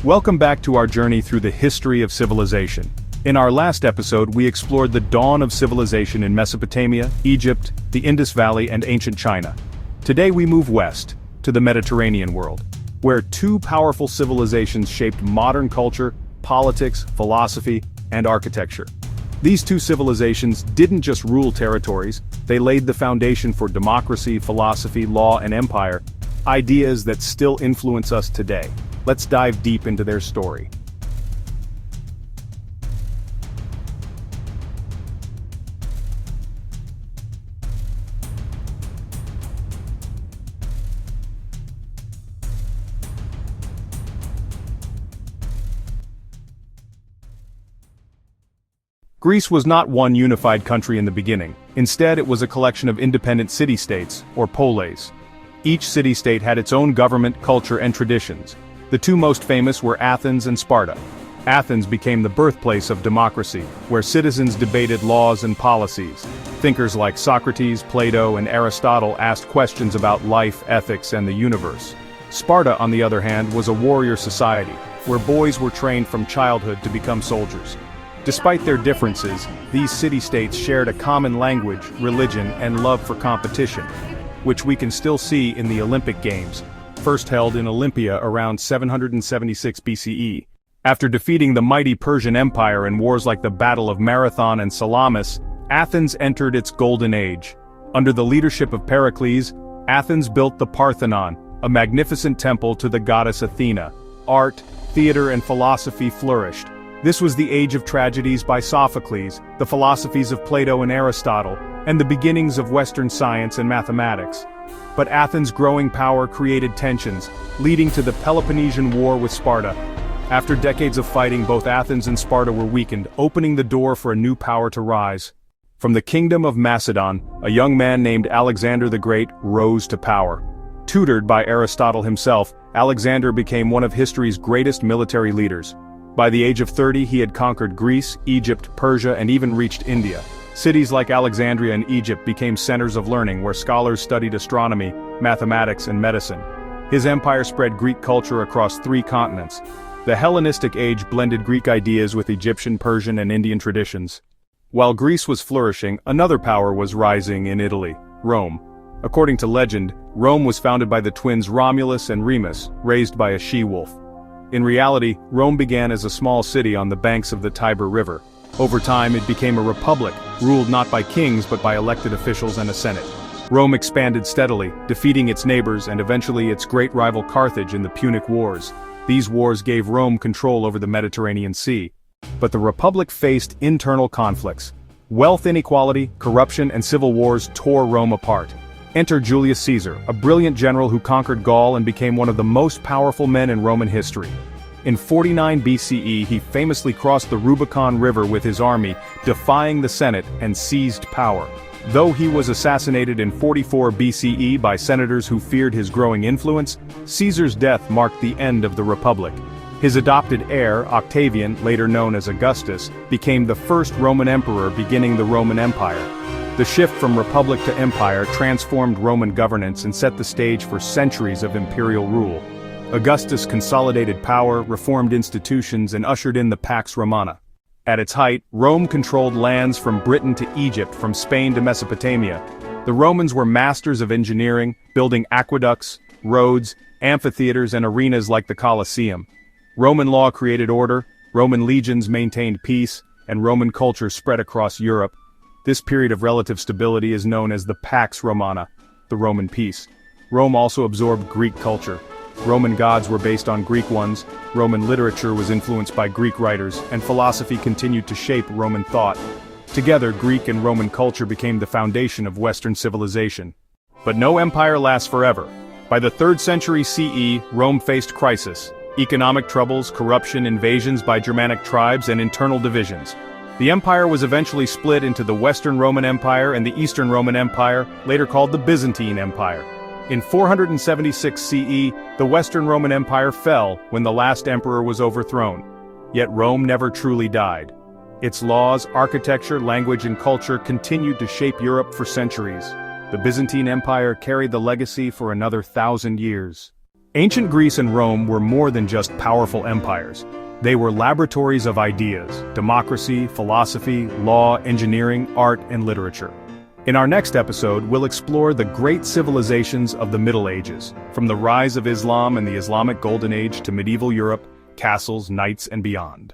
Welcome back to our journey through the history of civilization. In our last episode, we explored the dawn of civilization in Mesopotamia, Egypt, the Indus Valley, and ancient China. Today we move west, to the Mediterranean world, where two powerful civilizations shaped modern culture, politics, philosophy, and architecture. These two civilizations didn't just rule territories, they laid the foundation for democracy, philosophy, law, and empire, ideas that still influence us today. Let's dive deep into their story. Greece was not one unified country in the beginning. Instead, it was a collection of independent city-states, or poleis. Each city-state had its own government, culture, and traditions. The two most famous were Athens and Sparta. Athens became the birthplace of democracy, where citizens debated laws and policies. Thinkers like Socrates, Plato, and Aristotle asked questions about life, ethics, and the universe. Sparta, on the other hand, was a warrior society, where boys were trained from childhood to become soldiers. Despite their differences, these city-states shared a common language, religion, and love for competition, which we can still see in the Olympic Games, first held in Olympia around 776 BCE. After defeating the mighty Persian Empire in wars like the Battle of Marathon and Salamis, Athens entered its golden age. Under the leadership of Pericles, Athens built the Parthenon, a magnificent temple to the goddess Athena. Art, theater, and philosophy flourished. This was the age of tragedies by Sophocles, the philosophies of Plato and Aristotle, and the beginnings of Western science and mathematics. But Athens' growing power created tensions, leading to the Peloponnesian War with Sparta. After decades of fighting, both Athens and Sparta were weakened, opening the door for a new power to rise. From the kingdom of Macedon, a young man named Alexander the Great rose to power. Tutored by Aristotle himself, Alexander became one of history's greatest military leaders. By the age of 30, he had conquered Greece, Egypt, Persia, and even reached India. Cities like Alexandria and Egypt became centers of learning where scholars studied astronomy, mathematics, and medicine. His empire spread Greek culture across 3 continents. The Hellenistic age blended Greek ideas with Egyptian, Persian, and Indian traditions. While Greece was flourishing, another power was rising in Italy, Rome. According to legend, Rome was founded by the twins Romulus and Remus, raised by a she-wolf. In reality, Rome began as a small city on the banks of the Tiber River. Over time, it became a republic, ruled not by kings but by elected officials and a senate. Rome expanded steadily, defeating its neighbors and eventually its great rival Carthage in the Punic Wars. These wars gave Rome control over the Mediterranean Sea. But the republic faced internal conflicts. Wealth inequality, corruption, and civil wars tore Rome apart. Enter Julius Caesar, a brilliant general who conquered Gaul and became one of the most powerful men in Roman history. In 49 BCE, he famously crossed the Rubicon River with his army, defying the Senate and seized power. Though he was assassinated in 44 BCE by senators who feared his growing influence, Caesar's death marked the end of the Republic. His adopted heir, Octavian, later known as Augustus, became the first Roman emperor beginning the Roman Empire. The shift from republic to empire transformed Roman governance and set the stage for centuries of imperial rule. Augustus consolidated power, reformed institutions, and ushered in the Pax Romana. At its height, Rome controlled lands from Britain to Egypt, from Spain to Mesopotamia. The Romans were masters of engineering, building aqueducts, roads, amphitheaters, and arenas like the Colosseum. Roman law created order, Roman legions maintained peace, and Roman culture spread across Europe. This period of relative stability is known as the Pax Romana, the Roman peace. Rome also absorbed Greek culture. Roman gods were based on Greek ones, Roman literature was influenced by Greek writers, and philosophy continued to shape Roman thought. Together, Greek and Roman culture became the foundation of Western civilization. But no empire lasts forever. By the 3rd century CE, Rome faced crisis: economic troubles, corruption, invasions by Germanic tribes, and internal divisions. The empire was eventually split into the Western Roman Empire and the Eastern Roman Empire, later called the Byzantine Empire. In 476 CE, the Western Roman Empire fell when the last emperor was overthrown. Yet Rome never truly died. Its laws, architecture, language, and culture continued to shape Europe for centuries. The Byzantine Empire carried the legacy for another 1,000 years. Ancient Greece and Rome were more than just powerful empires. They were laboratories of ideas, democracy, philosophy, law, engineering, art, and literature. In our next episode, we'll explore the great civilizations of the Middle Ages, from the rise of Islam and the Islamic Golden Age to medieval Europe, castles, knights, and beyond.